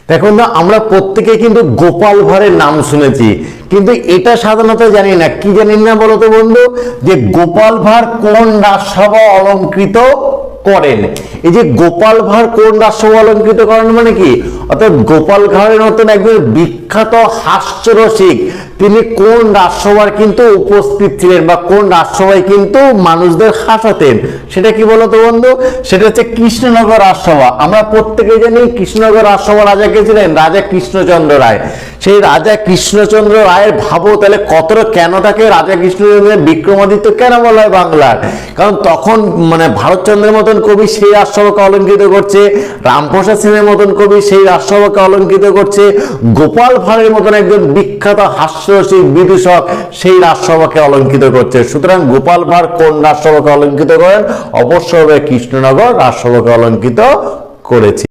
দেখুন না, আমরা প্রত্যেকে কিন্তু গোপাল ভাঁড়ের নাম শুনেছি, কিন্তু এটা সাধারণত জানি না। কি জানি না বলো তো বন্ধু, যে গোপাল ভাঁড় কোন রাজসভা অলংকৃত করেন? এই যে গোপাল ভাঁড় কোন রাজসভা অলংকৃত করেন মানে কি, অর্থাৎ গোপাল ভাঁড়ের মতন একজন বিখ্যাত হাস্যরসিক তিনি কোন রাজসভার কিন্তু উপস্থিত ছিলেন বা কোন রাজসভায় কিন্তু মানুষদের হাসাতেন, সেটা কি বলতো বন্ধু? সেটা হচ্ছে কৃষ্ণনগর রাজসভা। আমরা প্রত্যেকে জানি কৃষ্ণনগর রাজসভা রাজা কে ছিলেন? রাজা কৃষ্ণচন্দ্র রায়। সেই রাজা কৃষ্ণচন্দ্র রায়ের ভাবো তাহলে কতটা, কেন তাকে রাজা কৃষ্ণচন্দ্র বিক্রমাদিত্য কেন বলা হয় বাংলার? কারণ তখন মানে ভারতচন্দ্রের মতন কবি সেই রাজসভাকে অলঙ্কৃত করছে, রামপ্রসাদ সেনের মতন কবি সেই রাজসভাকে অলঙ্কৃত করছে, গোপাল ভাঁড়ের মতন একজন বিখ্যাত হাস্যরসিক বিদূষক সেই রাজসভাকে অলঙ্কৃত করছে। সুতরাং গোপাল ভাঁড় কোন রাজসভাকে অলঙ্কৃত করেন? অবশ্যই কৃষ্ণনগর রাজসভাকে অলঙ্কৃত করেছে।